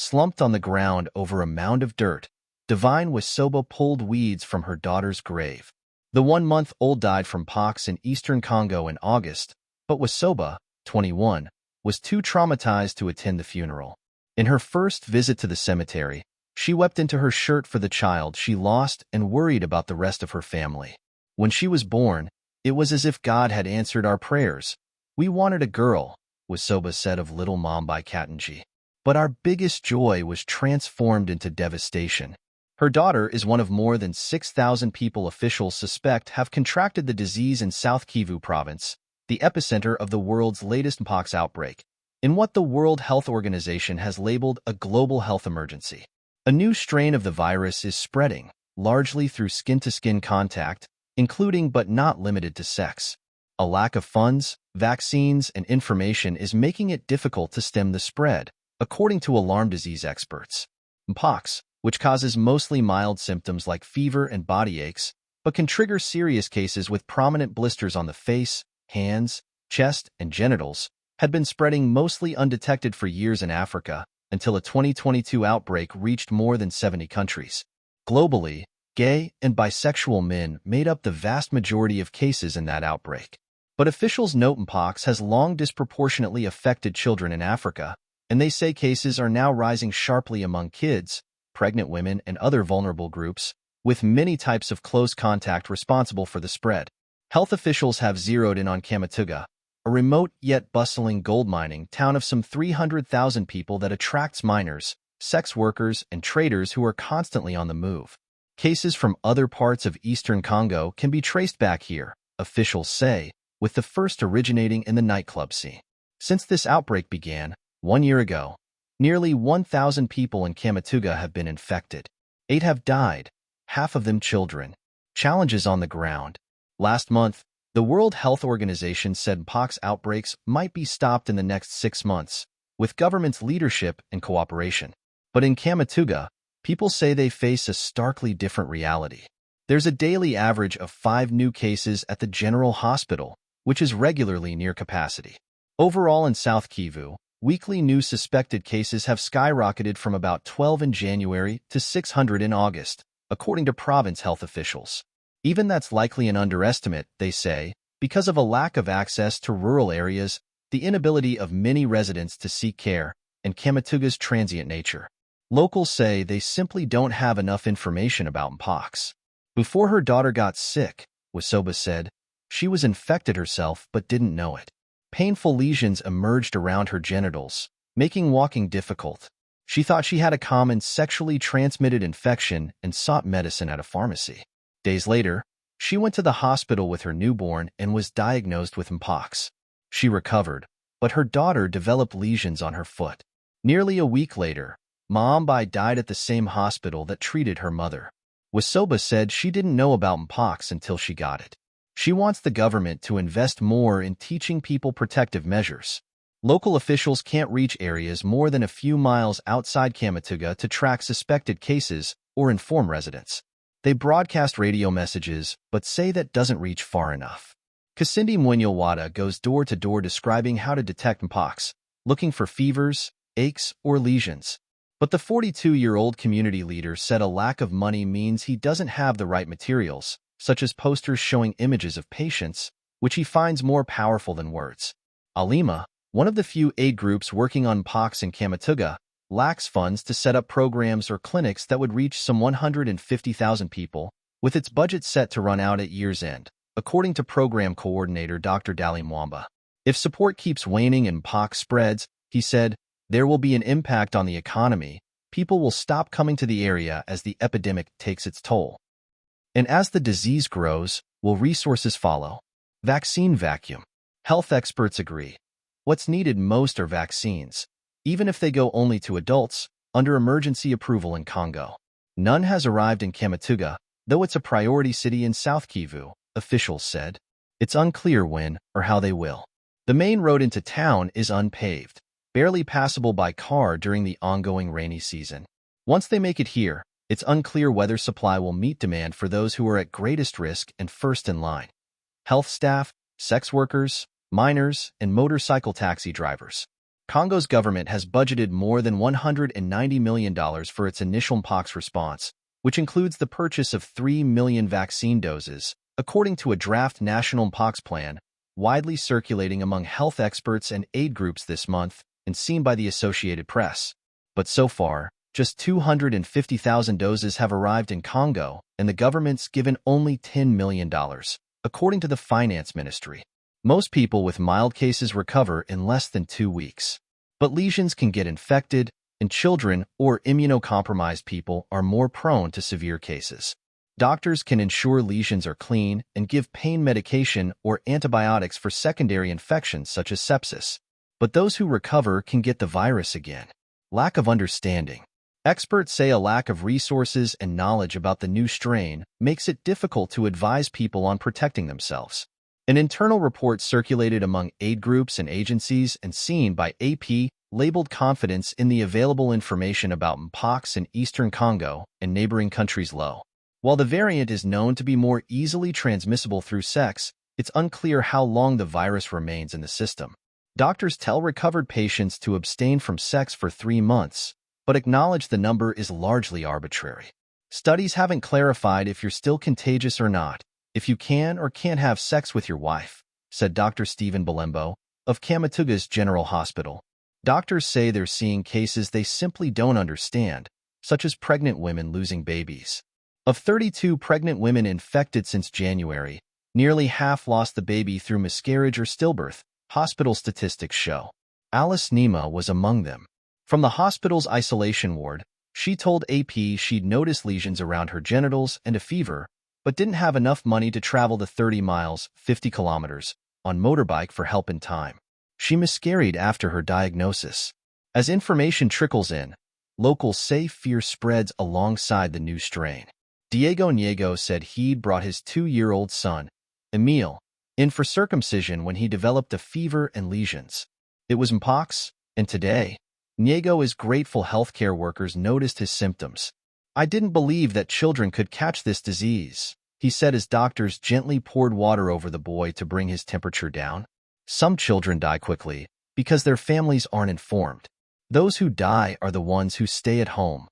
slumped on the ground over a mound of dirt. Divine Wisoba pulled weeds from her daughter's grave. The 1-month-old died from pox in eastern Congo in August, but Wisoba, 21, was too traumatized to attend the funeral. In her first visit to the cemetery, she wept into her shirt for the child she lost and worried about the rest of her family. When she was born, it was as if God had answered our prayers. We wanted a girl, Wisoba said of little Mombai Katanji. But our biggest joy was transformed into devastation. Her daughter is one of more than 6,000 people officials suspect have contracted the disease in South Kivu province, the epicenter of the world's latest mpox outbreak, in what the World Health Organization has labeled a global health emergency. A new strain of the virus is spreading, largely through skin-to-skin contact, including but not limited to sex. A lack of funds, vaccines, and information is making it difficult to stem the spread, according to alarm disease experts. Mpox, which causes mostly mild symptoms like fever and body aches, but can trigger serious cases with prominent blisters on the face, hands, chest, and genitals, had been spreading mostly undetected for years in Africa until a 2022 outbreak reached more than 70 countries. Globally, gay and bisexual men made up the vast majority of cases in that outbreak. But officials note mpox has long disproportionately affected children in Africa, and they say cases are now rising sharply among kids, pregnant women, and other vulnerable groups, with many types of close contact responsible for the spread. Health officials have zeroed in on Kamituga, a remote yet bustling gold mining town of some 300,000 people that attracts miners, sex workers, and traders who are constantly on the move. Cases from other parts of eastern Congo can be traced back here, officials say, with the first originating in the nightclub scene. Since this outbreak began, 1 year ago, nearly 1,000 people in Kamituga have been infected. 8 have died, half of them children. Challenges on the ground. Last month, the World Health Organization said mpox outbreaks might be stopped in the next 6 months, with government's leadership and cooperation. But in Kamituga, people say they face a starkly different reality. There's a daily average of 5 new cases at the General Hospital, which is regularly near capacity. Overall in South Kivu, weekly new suspected cases have skyrocketed from about 12 in January to 600 in August, according to province health officials. Even that's likely an underestimate, they say, because of a lack of access to rural areas, the inability of many residents to seek care, and Kamituga's transient nature. Locals say they simply don't have enough information about mpox. Before her daughter got sick, Wisoba said, she was infected herself but didn't know it. Painful lesions emerged around her genitals, making walking difficult. She thought she had a common sexually transmitted infection and sought medicine at a pharmacy. Days later, she went to the hospital with her newborn and was diagnosed with mpox. She recovered, but her daughter developed lesions on her foot. Nearly a week later, Mombai died at the same hospital that treated her mother. Wisoba said she didn't know about mpox until she got it. She wants the government to invest more in teaching people protective measures. Local officials can't reach areas more than a few miles outside Kamituga to track suspected cases or inform residents. They broadcast radio messages, but say that doesn't reach far enough. Kasindi Mwenyawada goes door to door describing how to detect mpox, looking for fevers, aches, or lesions. But the 42-year-old community leader said a lack of money means he doesn't have the right materials, such as posters showing images of patients, which he finds more powerful than words. Alima, one of the few aid groups working on mpox in Kamituga, lacks funds to set up programs or clinics that would reach some 150,000 people, with its budget set to run out at year's end, according to program coordinator Dr. Dali Mwamba. If support keeps waning and mpox spreads, he said, there will be an impact on the economy. People will stop coming to the area as the epidemic takes its toll. And as the disease grows, will resources follow? Vaccine vacuum. Health experts agree. What's needed most are vaccines, even if they go only to adults, under emergency approval in Congo. None has arrived in Kamituga, though it's a priority city in South Kivu, officials said. It's unclear when or how they will. The main road into town is unpaved, barely passable by car during the ongoing rainy season. Once they make it here, it's unclear whether supply will meet demand for those who are at greatest risk and first in line. Health staff, sex workers, miners, and motorcycle taxi drivers. Congo's government has budgeted more than $190 million for its initial mpox response, which includes the purchase of 3 million vaccine doses, according to a draft national mpox plan, widely circulating among health experts and aid groups this month and seen by the Associated Press. But so far, just 250,000 doses have arrived in Congo, and the government's given only $10 million, according to the finance ministry. Most people with mild cases recover in less than 2 weeks. But lesions can get infected, and children or immunocompromised people are more prone to severe cases. Doctors can ensure lesions are clean and give pain medication or antibiotics for secondary infections such as sepsis. But those who recover can get the virus again. Lack of understanding. Experts say a lack of resources and knowledge about the new strain makes it difficult to advise people on protecting themselves. An internal report circulated among aid groups and agencies and seen by AP labeled confidence in the available information about mpox in eastern Congo and neighboring countries low. While the variant is known to be more easily transmissible through sex, it's unclear how long the virus remains in the system. Doctors tell recovered patients to abstain from sex for 3 months, but acknowledge the number is largely arbitrary. Studies haven't clarified if you're still contagious or not, if you can or can't have sex with your wife, said Dr. Stephen Balembo of Kamituga's General Hospital. Doctors say they're seeing cases they simply don't understand, such as pregnant women losing babies. Of 32 pregnant women infected since January, nearly half lost the baby through miscarriage or stillbirth, hospital statistics show. Alice Nima was among them. From the hospital's isolation ward, she told AP she'd noticed lesions around her genitals and a fever, but didn't have enough money to travel the 30 miles, 50 kilometers, on motorbike for help in time. She miscarried after her diagnosis. As information trickles in, locals say fear spreads alongside the new strain. Diego Niego said he'd brought his 2-year-old son, Emile, in for circumcision when he developed a fever and lesions. It was mpox, and today, Niego is grateful healthcare workers noticed his symptoms. I didn't believe that children could catch this disease, he said as doctors gently poured water over the boy to bring his temperature down. Some children die quickly because their families aren't informed. Those who die are the ones who stay at home,